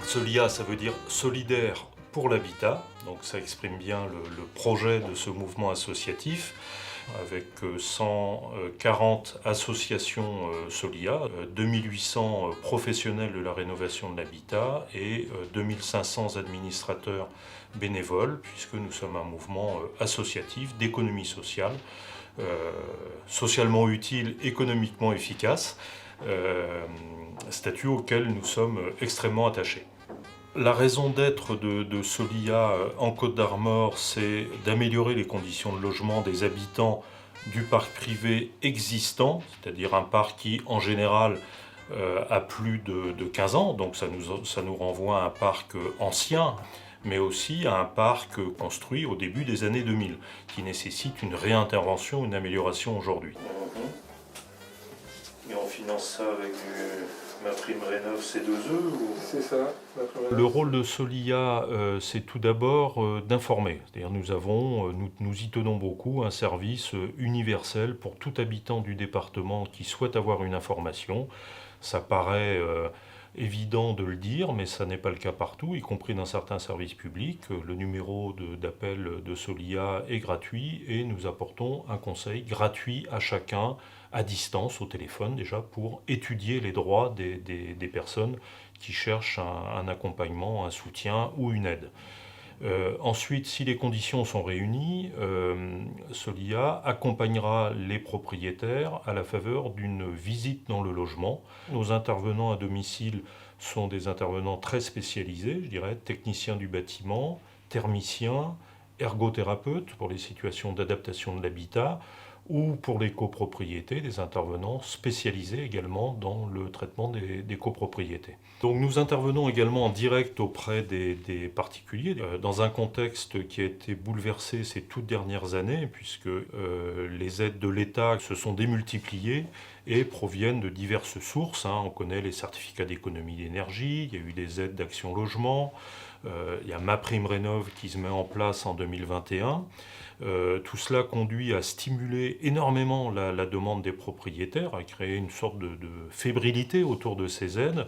Solia, ça veut dire solidaire pour l'habitat, donc ça exprime bien le projet de ce mouvement associatif, avec 140 associations Solia, 2800 professionnels de la rénovation de l'habitat et 2500 administrateurs bénévoles, puisque nous sommes un mouvement associatif d'économie sociale, socialement utile, économiquement efficace, statut auquel nous sommes extrêmement attachés. La raison d'être de Solia en Côte d'Armor, c'est d'améliorer les conditions de logement des habitants du parc privé existant, c'est-à-dire un parc qui, en général, a plus de 15 ans, donc ça nous renvoie à un parc ancien, mais aussi à un parc construit au début des années 2000, qui nécessite une réintervention, une amélioration aujourd'hui. Et on finance ça avec MaPrimeRénov' C2E ou... C'est ça. Le rôle de Solia, c'est tout d'abord d'informer. C'est-à-dire nous y tenons beaucoup, un service universel pour tout habitant du département qui souhaite avoir une information. Ça paraît évident de le dire, mais ça n'est pas le cas partout, y compris dans certains services publics. Le numéro d'appel de Solia est gratuit et nous apportons un conseil gratuit à chacun, à distance, au téléphone déjà, pour étudier les droits des personnes qui cherchent un accompagnement, un soutien ou une aide. Ensuite, si les conditions sont réunies, Solia accompagnera les propriétaires à la faveur d'une visite dans le logement. Nos intervenants à domicile sont des intervenants très spécialisés, je dirais, techniciens du bâtiment, thermiciens, ergothérapeutes pour les situations d'adaptation de l'habitat, ou pour les copropriétés, des intervenants spécialisés également dans le traitement des copropriétés. Donc nous intervenons également en direct auprès des particuliers, dans un contexte qui a été bouleversé ces toutes dernières années, puisque les aides de l'État se sont démultipliées et proviennent de diverses sources. On connaît les certificats d'économie d'énergie, il y a eu des aides d'action logement, il y a MaPrimeRénov' qui se met en place en 2021. Tout cela conduit à stimuler énormément la demande des propriétaires, à créer une sorte de fébrilité autour de ces aides,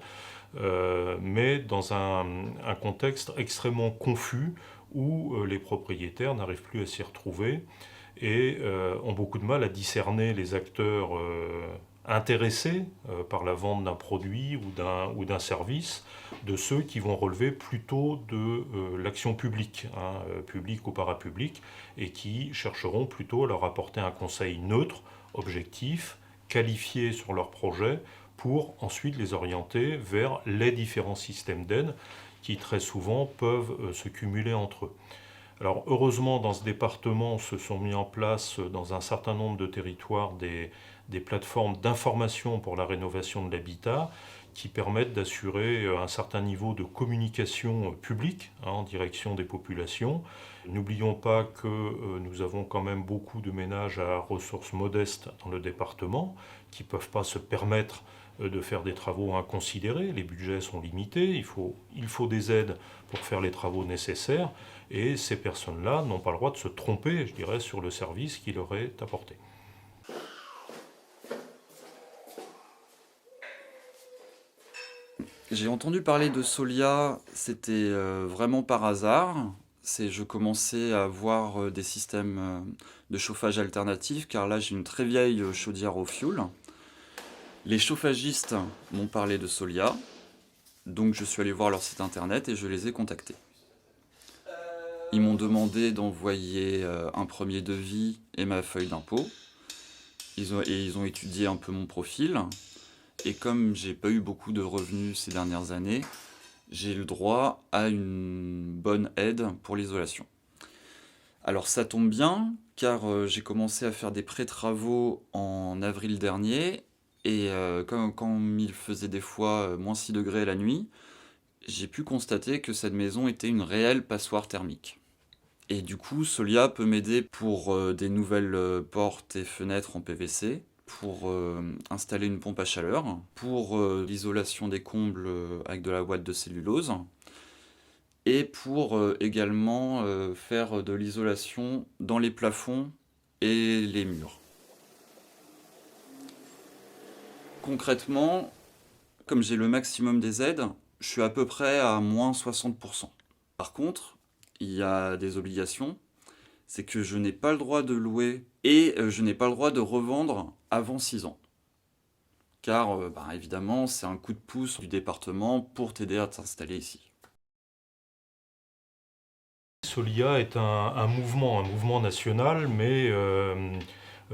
mais dans un contexte extrêmement confus où les propriétaires n'arrivent plus à s'y retrouver et ont beaucoup de mal à discerner les acteurs intéressés par la vente d'un produit ou d'un service de ceux qui vont relever plutôt de l'action publique, publique ou parapublique, et qui chercheront plutôt à leur apporter un conseil neutre, objectif, qualifié sur leur projet, pour ensuite les orienter vers les différents systèmes d'aide qui très souvent peuvent se cumuler entre eux. Alors heureusement, dans ce département, se sont mis en place dans un certain nombre de territoires des plateformes d'information pour la rénovation de l'habitat qui permettent d'assurer un certain niveau de communication publique en direction des populations. N'oublions pas que nous avons quand même beaucoup de ménages à ressources modestes dans le département qui ne peuvent pas se permettre de faire des travaux inconsidérés. Les budgets sont limités, il faut des aides pour faire les travaux nécessaires et ces personnes-là n'ont pas le droit de se tromper, je dirais, sur le service qui leur est apporté. J'ai entendu parler de Solia, c'était vraiment par hasard. Je commençais à voir des systèmes de chauffage alternatifs, car là j'ai une très vieille chaudière au fioul. Les chauffagistes m'ont parlé de Solia, donc je suis allé voir leur site internet et je les ai contactés. Ils m'ont demandé d'envoyer un premier devis et ma feuille d'impôt. Ils ont étudié un peu mon profil. Et comme j'ai pas eu beaucoup de revenus ces dernières années, j'ai le droit à une bonne aide pour l'isolation. Alors ça tombe bien, car j'ai commencé à faire des pré-travaux en avril dernier, et comme il faisait des fois moins 6 degrés la nuit, j'ai pu constater que cette maison était une réelle passoire thermique. Et du coup, Solia peut m'aider pour des nouvelles portes et fenêtres en PVC, pour installer une pompe à chaleur, pour l'isolation des combles avec de la ouate de cellulose, et pour également faire de l'isolation dans les plafonds et les murs. Concrètement, comme j'ai le maximum des aides, Je suis à peu près à moins 60%. Par contre, il y a des obligations, c'est que je n'ai pas le droit de louer et je n'ai pas le droit de revendre avant 6 ans. Car évidemment, c'est un coup de pouce du département pour t'aider à t'installer ici. Solia est un mouvement national, mais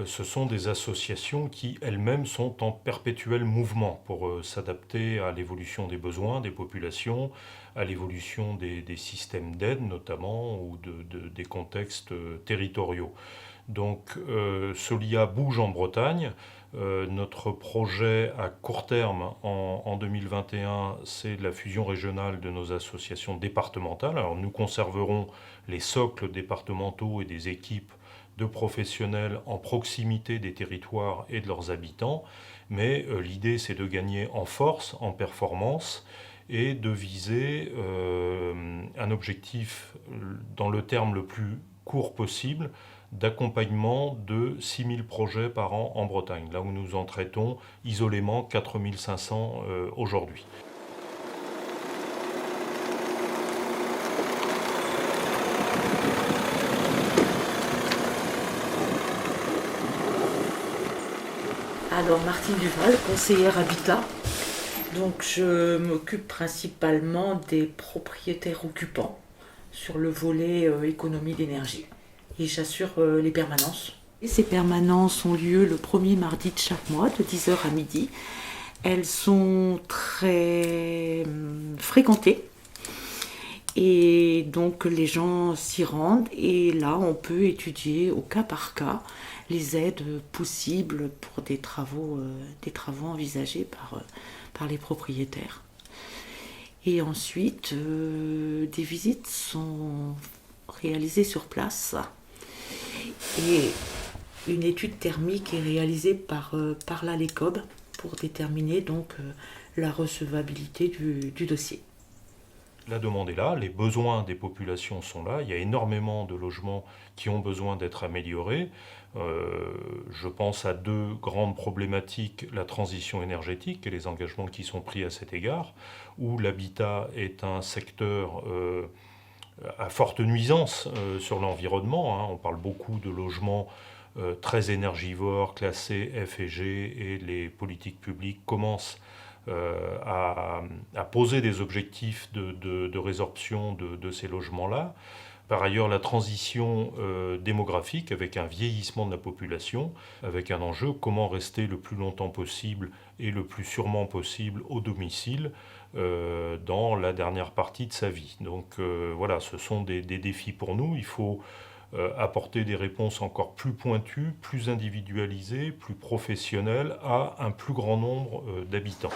ce sont des associations qui elles-mêmes sont en perpétuel mouvement pour s'adapter à l'évolution des besoins des populations, à l'évolution des systèmes d'aide notamment, ou des contextes territoriaux. Donc Solia bouge en Bretagne. Notre projet à court terme en 2021, c'est la fusion régionale de nos associations départementales. Alors nous conserverons les socles départementaux et des équipes de professionnels en proximité des territoires et de leurs habitants, mais l'idée c'est de gagner en force, en performance, et de viser un objectif dans le terme le plus court possible d'accompagnement de 6 000 projets par an en Bretagne, là où nous en traitons isolément 4 500 aujourd'hui. Alors Martine Duval, conseillère Habitat. Donc je m'occupe principalement des propriétaires occupants sur le volet économie d'énergie. Et j'assure les permanences. Et ces permanences ont lieu le premier mardi de chaque mois, de 10h à midi. Elles sont très fréquentées. Et donc les gens s'y rendent et là on peut étudier au cas par cas les aides possibles pour des travaux envisagés par les propriétaires. Et ensuite, des visites sont réalisées sur place et une étude thermique est réalisée par l'ALECOB pour déterminer donc la recevabilité du dossier. La demande est là, les besoins des populations sont là, il y a énormément de logements qui ont besoin d'être améliorés. Je pense à deux grandes problématiques, la transition énergétique et les engagements qui sont pris à cet égard, où l'habitat est un secteur à forte nuisance sur l'environnement, hein. On parle beaucoup de logements très énergivores, classés F et G, et les politiques publiques commencent à poser des objectifs de résorption de ces logements-là. Par ailleurs, la transition démographique avec un vieillissement de la population, avec un enjeu, comment rester le plus longtemps possible et le plus sûrement possible au domicile dans la dernière partie de sa vie. Donc voilà, ce sont des défis pour nous. Il faut apporter des réponses encore plus pointues, plus individualisées, plus professionnelles à un plus grand nombre d'habitants.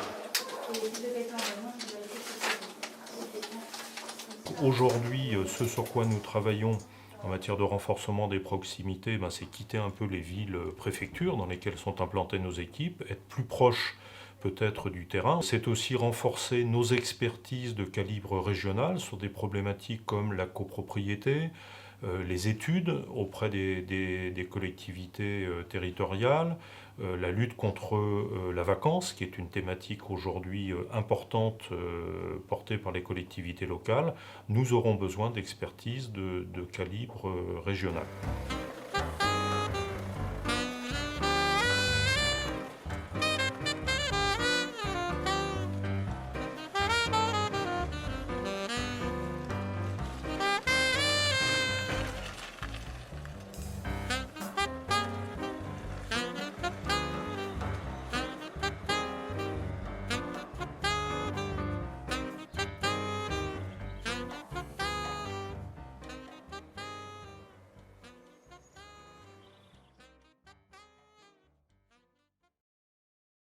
Aujourd'hui, ce sur quoi nous travaillons en matière de renforcement des proximités, c'est quitter un peu les villes-préfectures dans lesquelles sont implantées nos équipes, être plus proche peut-être du terrain. C'est aussi renforcer nos expertises de calibre régional sur des problématiques comme la copropriété, les études auprès des collectivités territoriales, la lutte contre la vacance, qui est une thématique aujourd'hui importante portée par les collectivités locales. Nous aurons besoin d'expertise de calibre régional.